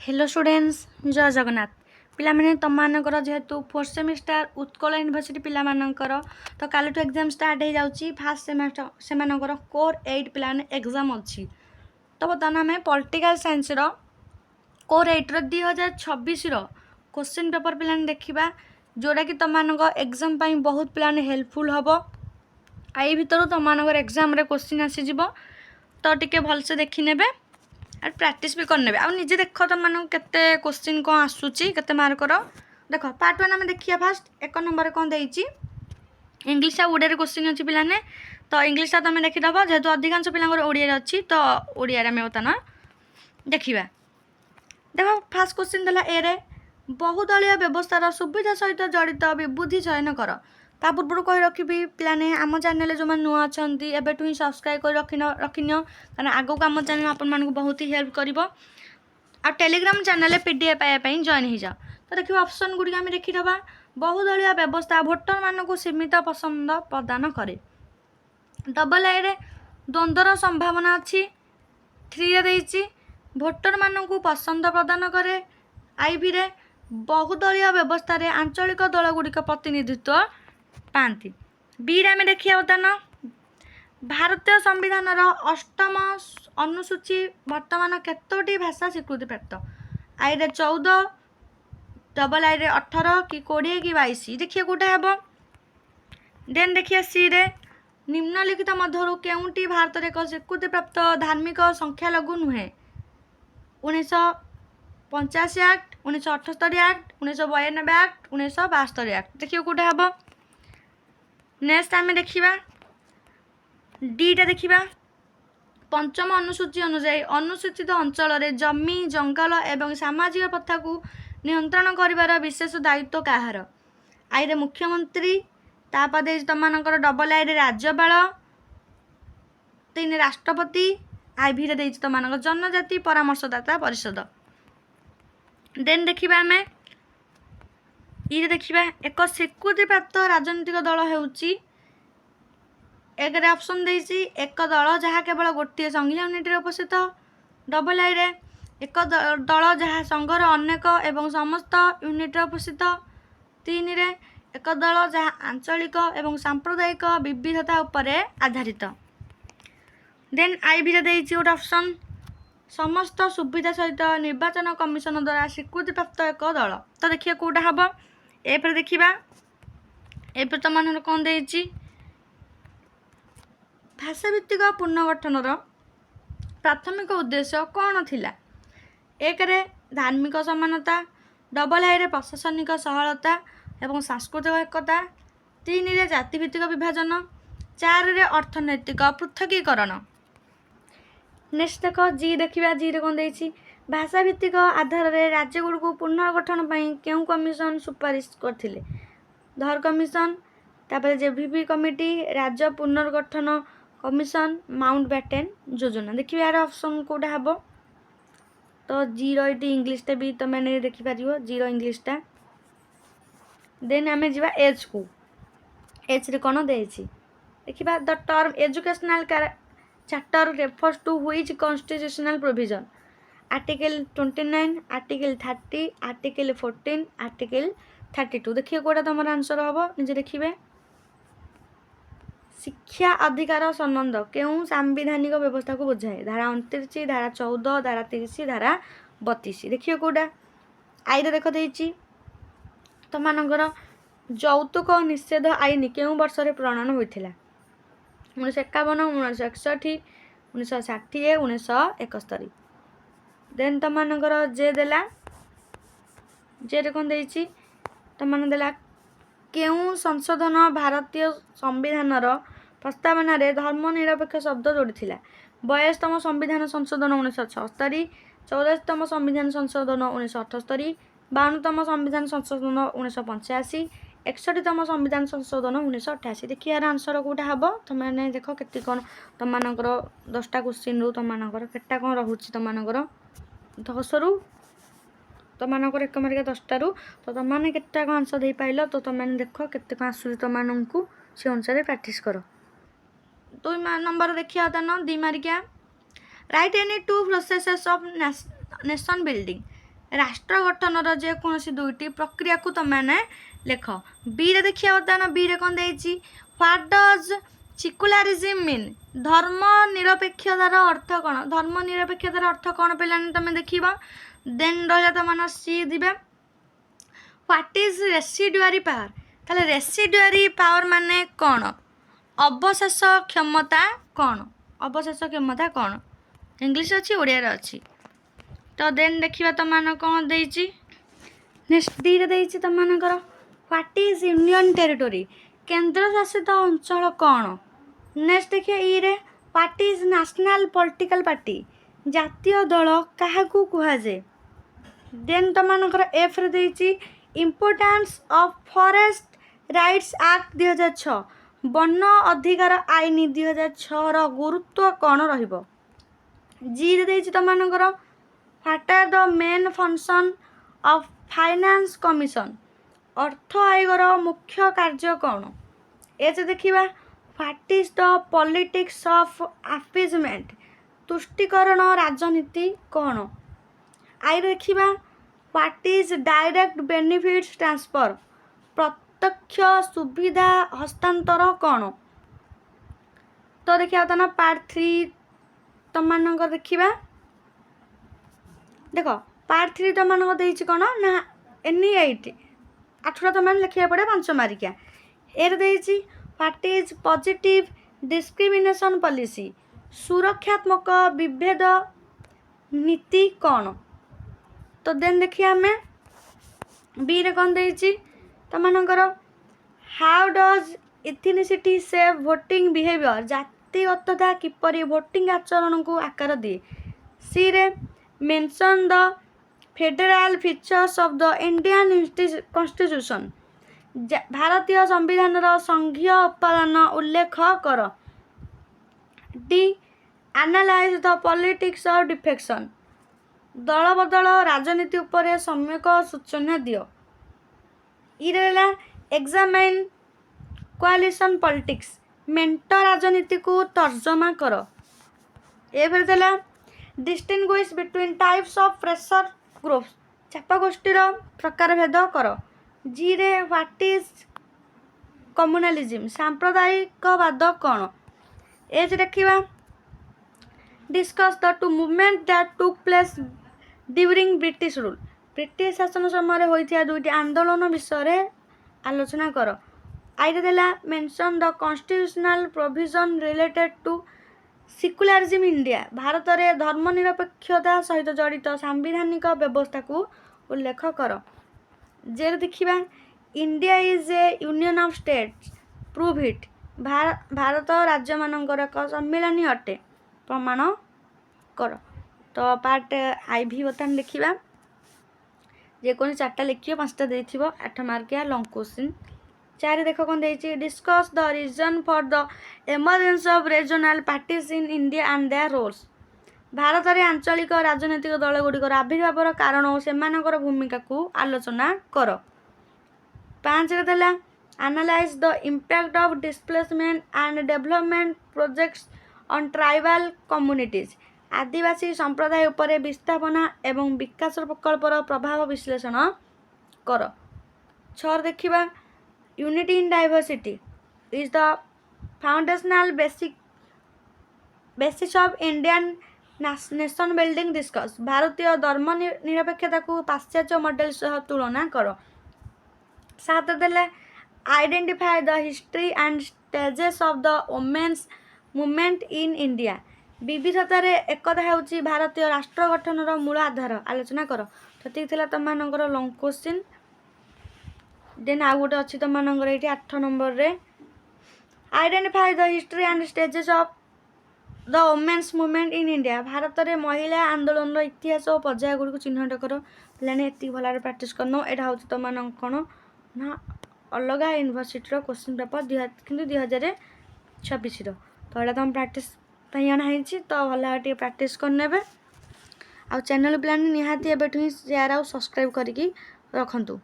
Hello students जय जगन्नाथ पिलामाने तमମାନଙ୍କର जेहेतु fourth semester Utkal university पिलाମାନଙ୍କର तो कालठू एग्जाम स्टार्ट हो जाउची फर्स्ट सेमेस्टर सेमानଙ୍କର कोर 8 पिलाने एग्जाम अछि तो बर्तमान आम पॉलिटिकल साइंस रो कोर 8 रो 2026 रो क्वेश्चन पेपर पिलाने देखिबा जोड़ा कि तमମାନଙ୍କ एग्जाम पई बहुत पिलाने हेल्पफुल हबो आई भितर तमମାନଙ୍କର एग्जाम रे क्वेश्चन आसी जिवो तो टिके भल से देखि नेबे और प्रैक्टिस भी करने आ निजे देख तुम मानक केते क्वेश्चन कौन आसूची केते मार्कर देख पार्ट 1 आम देखिए फास्ट 1 नंबर कौन देइची इंग्लिश आ ओडिया रे क्वेश्चन अछि पिलाने तो इंग्लिश तुम देखिदब जेहेतु अधिकांश पिलांगर ओडिया अच्छी तो ओडिया रे आम बर्तमान देखिबा देखो फास्ट क्वेश्चन देला ए रे बहुदलीय व्यवस्थार सुविधा सहित जड़ित विबुद्धि चयन कर ता पूर्व कही रखी पिलाने आम चैनल जो मैंने नुआ अच्छा एवं ही सब्सक्राइब कर रखिन कारण आगू आम चैनल आपको बहुत ही हेल्प कर टेलीग्राम चैनल पीडीएफ पाइबापी जॉइन हो जाओ तो देखिए ऑप्शन गुड़ी आम देखीदबा बहुदलीय व्यवस्था भोटर मानक सीमित पसंद प्रदान करे डबल आई रे द्वंद्वर संभावना अच्छी 3 रे भोटर मानक पसंद प्रदान करे आईवी रे बहुदलीय व्यवस्था रे आंचलिक दल गुड़िक प्रतिनिधित्व पाती बी आम देखिए बर्तमान भारतीय संविधान अष्टम अनुसूची वर्तमान केतोटी भाषा स्वीकृति प्राप्त आई रे 14 डबल आई रे 18 कि 20 कि 22 देखिए कौटा हेब देन देखिए सी रे निम्नलिखित मध्यरु केउंटी भारत रे एक स्वीकृति प्राप्त धार्मिक संख्यालघु नुहे 1985 एक्ट 1978 एक्ट 1992 एक्ट 1972 एक्ट देखिए कौटा हेब नेक्स्ट आम देखिबा डीटा देखिबा पंचम अनुसूची अनुसार अनुसूचित अंचल रे जमी जंगल एवं सामाजिक प्रथा को नियंत्रण करिवार विशेष दायित्व काहार आई रे मुख्यमंत्री तापदे तमनकर डबल आई रे राज्यपाल 3 राष्ट्रपति आई भी रे देइछ तमनकर जनजाति परामर्शदाता परिषद देन देखिबा हमें ई देखिबा एक स्वीकृति प्राप्त राजनीतिक दल हेउची एक ऑप्शन देइछि एक दल जहाँ केवल गोटे संघीय यूनिट रे उपस्थित डबल आई रे एक दल जहाँ संघर अनेक एवं समस्त यूनिट रे उपस्थित 3 रे एक दल जहाँ आंचलिक एवं सांप्रदायिक विविधता उपरे आधारित देन आई भी देइछि गोटे ऑप्शन समस्त सुविधा सहित निर्वाचन कमिशन द्वारा स्वीकृति प्राप्त एक दल तो देखिए कौटा हम एपर देखिबा एपर तो मान कौन देइछि भाषाभित्तिक पुनर्गठनर प्राथमिक उद्देश्य कौन थिला एक रे धार्मिक समानता डबल आई रे प्रशासनिक सहलता एवं सांस्कृतिक एकता 3 रे जातिभित्तिक विभाजन 4 रे अर्थनैतिक पृथकीकरण नेक्स्ट देख जी देखिबा जी रे कौन देइछि भाषाभित्तिक आधार रे राज्य गुड़िक पुनर्गठन पई केउ कमिशन सुपारिश करथिले धर कमिशन तापर जेवीपी कमिटी राज्य पुनर्गठन कमिशन माउंट बैटेन योजना देखिए यार ऑप्शन कौटा हम तो जीरो ये इंग्लिश टा भी तुम देखिपर जीरो इंग्लिश टा देन आम जा एच को एच रे कौन देछि देखिबा the term educational chapter refers to which constitutional provision article 29 article 30 article 14 article 32 देखिए कौटा तुम आंसर हम निजे देखिए शिक्षा अधिकार संबंध केउं सांविधानिक व्यवस्था को बुझाए धारा 29 धारा 14 धारा 30 धारा 32 देखिए कौटा आई देख देइछि तमनकर यौतुक निषेध आईन केउं वर्ष रे प्रणयन होइथिला 1951 1961 1960 1971 देन तमनकर जे देला जे रे कोन देइछि तमन देला केउं संशोधन भारतीय संविधान प्रस्तावना रे धर्मनिरपेक्ष शब्द जोड़ी 42तम संविधान संशोधन 1976 84तम संविधान संशोधन 1978 52तम संविधान संशोधन 1985 61तम संविधान संशोधन 1988 देखिए यार आंसर कौटा हम तुमने देख के कौन तुम 10टा क्वेश्चन रू तुम केटा कौन रोचे तुम 10 रु तुम एक मार्क 10 रु तो तुमने केटा कौन आंसर दे पाइल तो तुमने देख केते कौन आसूँ तुमको से अनुसार प्रैक्टिस कर 2 नंबर देखिए होता 2 मार्किया write any 2 processes of nation building राष्ट्र गठनर जेकोसी दुईटी प्रक्रिया को तुमने लेख। बी रे देखिए बर्तमान बी रे कौन देछि व्हाट डज सेक्युलरिज्म मीन धर्म निरपेक्षतार अर्थ कौन धर्म निरपेक्षतार अर्थ कौन पिलाने तुम देखिब। देन रहा तुम सी दिबे व्हाट इज रेसिडुआरी पावर ताले रेसिडुआरी पावर माने कौन अवशेष क्षमता कौन अवशेष क्षमता कौन इंग्लिश अच्छी ओडिया अच्छी। तो देन देखिए तुम कौन देछि नेक्स्ट डी रे देछि तुमनकर व्हाट इज यूनियन टेरिटोरी केंद्र शासित अंचल कौन। नेक्स्ट देखिए ई रे what is national political party जातीय दल काहाकू कुहाजे। देन तुमनकर एफ रे देछि importance of forest rights act 2006 वन अधिकार आईन 2006 रो गुरुत्व कौन रहिबो। जी रे देछि तुमनकर what are the main function of finance commission अर्थ आयोगर मुख्य कार्य कौन। एच देखिबा what is the politics of appeasement तुष्टिकरण राजनीति कौन। आई देखिबा what is direct benefits transfer प्रत्यक्ष सुविधा हस्तांतर कौन। तो देखिए ना पार्ट 3 तुमनकर देखिबा देख पार्ट 3 तुमनकर देछि कौन ना एनी 8 आठटा तुमने लिखा पड़े 5 मार्किया। एर देछि what is positive discrimination policy सुरक्षात्मक विभेद नीति कौन। तो देन देखिए आम बी रे कौन देछि तुमनकर how does ethnicity save voting behaviour जातिगतता किपरि वोटिंग आचरण को आकार दिए। सी रे mention the federal features of the Indian constitution भारतीय संविधान संघीय उपादान उल्लेख कर। D analyse the politics of defection दल बदल राजनीति उपरे सम्यक सूचना दियो। इरेला एग्जामिन कोalition पॉलिटिक्स मेंट राजनीति को तर्जमा कर। एवरे देला distinguish between types of pressure groups चाप गोष्ठीर प्रकार भेद कर। जी रे व्हाट इज कम्युनलिज्म सांप्रदायिकवाद कौन। एज देखिबा discuss the two movement that took place during British rule British शासन समय होइथिया दुईटी आंदोलन विषय आलोचना कर। आइरे देला mention the constitutional provision related to secularism India Bharat में धर्मनिरपेक्षता सहित जड़ित सांविधानिक व्यवस्था को उल्लेख कर। जे देखिबा India is A union of states prove it Bharat राज्य मानकर एक सम्मिलनी अटे प्रमाण कर। तो पार्ट आई भी बर्तमान लिखा जेको 4टा लिखियो 5टा देथिबो 8 मार्किया लॉन्ग क्वेश्चन। 4 देख कौन देछि discuss the reason for the emergence of regional parties in India and their roles भारत में आंचलिक राजनैतिक दल गुड़िकर आविर्भावर कारण और सेमानकर भूमिका को आलोचना कर। 5 रे देला analyse the impact of displacement and development projects on tribal communities आदिवासी संप्रदाय उपरे विस्थापना एवं विकास प्रकल्पर प्रभाव विश्लेषण कर। 6 देखिबा unity in diversity is the foundational basis of Indian nation building discuss भारतीय धर्म निरपेक्षता को पाश्चात्य मॉडल सह तुलना कर। 7 देला identify the history and stages of the women's movement in India विविधतार एकता होउची भारतीय राष्ट्र गठनर मूल आधार आलोचना कर। तो थिला तुमनकर लॉन्ग क्वेश्चन। देन आउ गोटे अच्छी तुमनकर ये 8 नंबर रे identify the history and stages of the women's movement in India Bharat में महिला आंदोलन इतिहास और पर्याय गुड़ी चिन्हट कर। पे ये भल प्राक्ट कर यहाँ हूँ तुम कौन ना अलग यूनिवर्सिटी क्वेश्चन पेपर कि 2026 तो यहाँ तुम प्राक्ट अणाई तो भल प्राक्ट करने आ चैनल प्लान निहाती एवं शेयर आउ सब्सक्राइब करके रखु।